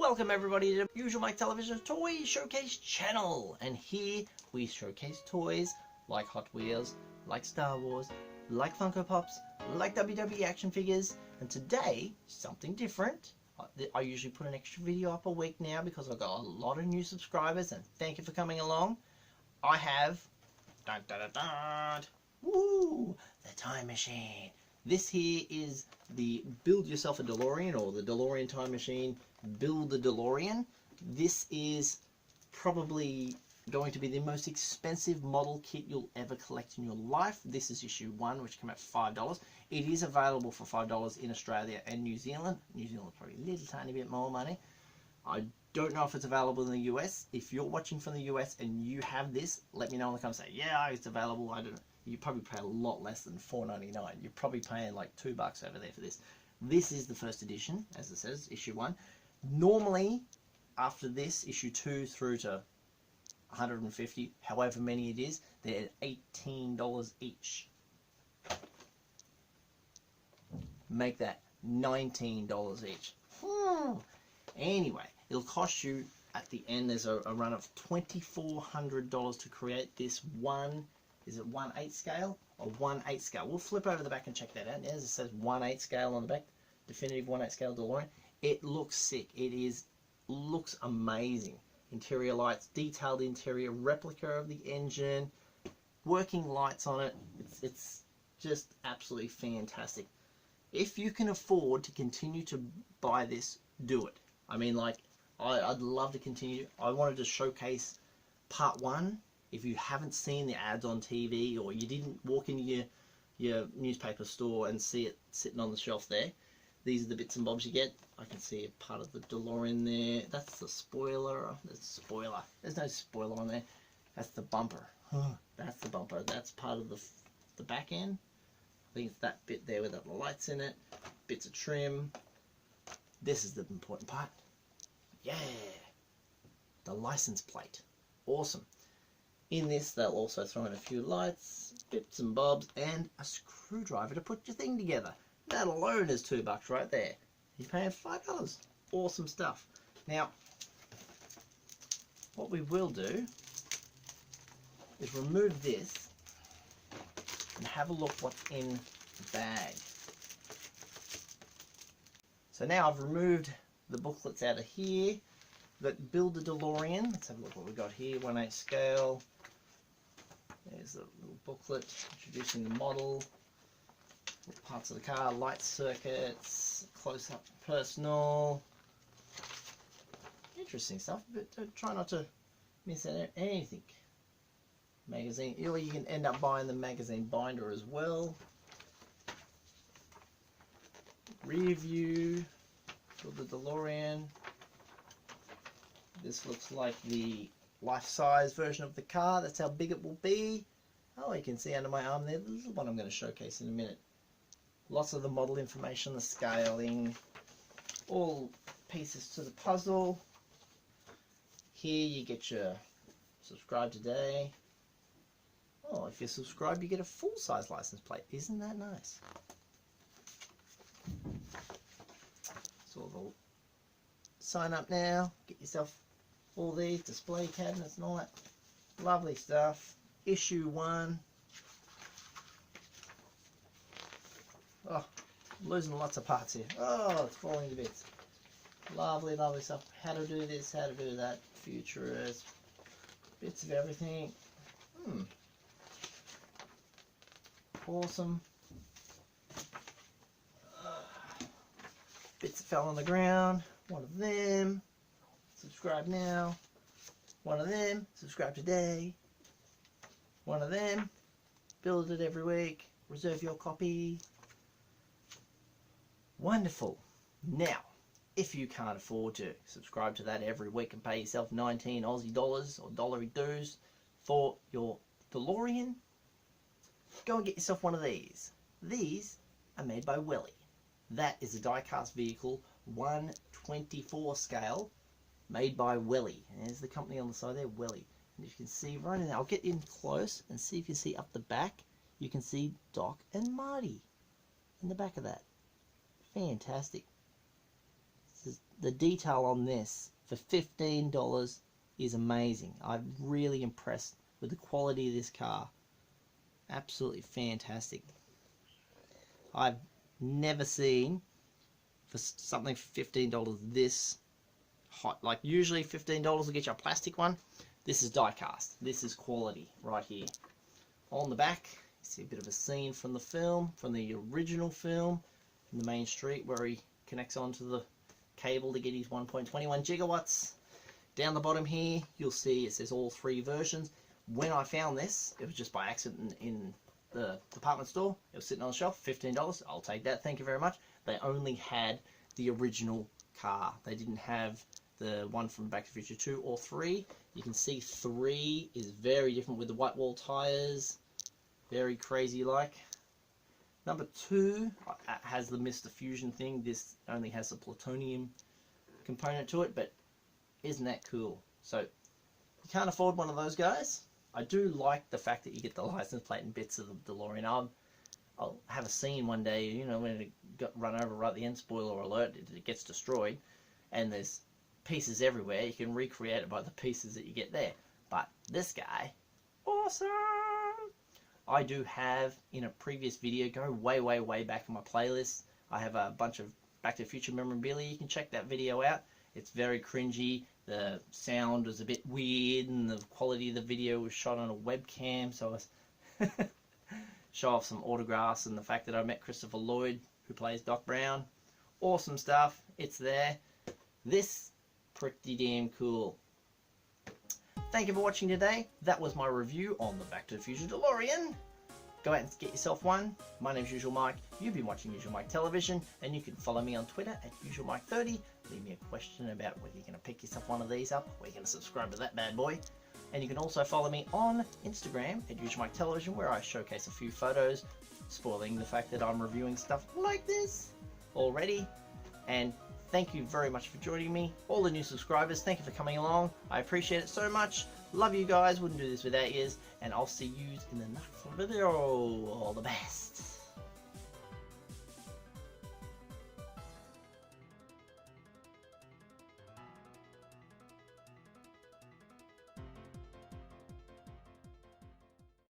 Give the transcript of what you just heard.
Welcome everybody to Usualmike Television's Toy Showcase channel, and here we showcase toys like Hot Wheels, like Star Wars, like Funko Pops, like WWE action figures, and today, something different. I usually put an extra video up a week now because I've got a lot of new subscribers, and thank you for coming along. I have, dun, dun, dun, dun, woo, the Time Machine. This here is the Build Yourself a DeLorean, or the DeLorean Time Machine, Build the DeLorean. This is probably going to be the most expensive model kit you'll ever collect in your life. This is issue 1, which came out $5. It is available for $5 in Australia and New Zealand. New Zealand's probably a little tiny bit more money. I don't know if it's available in the US. If you're watching from the US and you have this, let me know in the comments. Say, yeah, it's available. I don't know. You probably pay a lot less than $4.99. You're probably paying like $2 over there for this. This is the first edition, as it says, issue 1. Normally, after this, issue 2 through to 150, however many it is, they're $18 each. Make that $19 each. Anyway, it'll cost you, at the end, there's a run of $2,400 to create this one. Is it 1/8 scale or 1/8 scale? We'll flip over the back and check that out. As it says 1/8 scale on the back, definitive 1/8 scale DeLorean. It looks sick. Looks amazing. Interior lights, detailed interior, replica of the engine, working lights on it. It's just absolutely fantastic. If you can afford to continue to buy this, do it. I mean, like, I'd love to continue. I wanted to showcase part 1. If you haven't seen the ads on TV, or you didn't walk into your newspaper store and see it sitting on the shelf there, these are the bits and bobs you get. I can see a part of the DeLorean there. That's the spoiler. Spoiler. There's no spoiler on there. That's the bumper. That's the bumper. That's part of the back end. I think it's that bit there with the lights in it. Bits of trim. This is the important part. Yeah. The license plate. Awesome. In this, they'll also throw in a few lights, bits and bobs, and a screwdriver to put your thing together. That alone is $2 right there. You're paying $5. Awesome stuff. Now, what we will do is remove this and have a look what's in the bag. So now I've removed the booklets out of here. We've got Build the DeLorean. Let's have a look what we've got here. 1/8 scale. There's a little booklet introducing the model, parts of the car, light circuits, close-up personal. Interesting stuff, but try not to miss out anything. Magazine, or you can end up buying the magazine binder as well. Rear view for the DeLorean. This looks like the life-size version of the car. That's how big it will be. Oh, you can see under my arm there. This is what I'm going to showcase in a minute. Lots of the model information, the scaling, all pieces to the puzzle. Here you get your subscribe today. Oh, if you're subscribed, you get a full-size license plate. Isn't that nice? So the sign up now. Get yourself all these display cabinets and all that lovely stuff. Issue 1. Oh, I'm losing lots of parts here. Oh, it's falling to bits. Lovely, lovely stuff. How to do this, how to do that. Futurist. Bits of everything. Awesome. Bits that fell on the ground. One of them. Subscribe now. One of them. Subscribe today. One of them. Build it every week. Reserve your copy. Wonderful. Now, if you can't afford to subscribe to that every week and pay yourself 19 Aussie dollars or dollary dues for your DeLorean, go and get yourself one of these. These are made by Welly. That is a die-cast vehicle, 1/24 scale, made by Welly. And there's the company on the side there, Welly. And you can see right in there, I'll get in close and see if you see up the back, you can see Doc and Marty in the back of that. Fantastic. The detail on this for $15 is amazing. I'm really impressed with the quality of this car. Absolutely fantastic. I've never seen for something for $15 this hot. Like usually $15 will get you a plastic one. This is die-cast. This is quality right here. On the back, you see a bit of a scene from the film, from the original film, in the main street where he connects onto the cable to get his 1.21 gigawatts. Down the bottom here, you'll see it says all 3 versions. When I found this, it was just by accident in the department store. It was sitting on the shelf, $15. I'll take that, thank you very much. They only had the original car. They didn't have the one from Back to the Future 2 or 3. You can see 3 is very different with the white wall tires. Very crazy like. Number 2 has the Mr. Fusion thing. This only has the plutonium component to it, but isn't that cool? So you can't afford one of those guys. I do like the fact that you get the license plate and bits of the DeLorean. I'll have a scene one day, you know, when it got run over right at the end, spoiler alert, it gets destroyed, and there's pieces everywhere. You can recreate it by the pieces that you get there. But this guy, awesome! I do have, in a previous video, go way back in my playlist, I have a bunch of Back to the Future memorabilia. You can check that video out. It's very cringy. The sound was a bit weird, and the quality of the video was shot on a webcam, so I was show off some autographs and the fact that I met Christopher Lloyd, who plays Doc Brown. Awesome stuff. It's there. This, pretty damn cool. Thank you for watching today. That was my review on the Back to the Future DeLorean. Go out and get yourself one. My name is Usualmike. You've been watching Usualmike Television, and you can follow me on Twitter at Usualmike30. Leave me a question about whether you're going to pick yourself one of these up, or you're going to subscribe to that bad boy. And you can also follow me on Instagram at Usualmike Television, where I showcase a few photos, spoiling the fact that I'm reviewing stuff like this already. And thank you very much for joining me. All the new subscribers, thank you for coming along. I appreciate it so much. Love you guys. Wouldn't do this without yous. And I'll see you in the next video. All the best.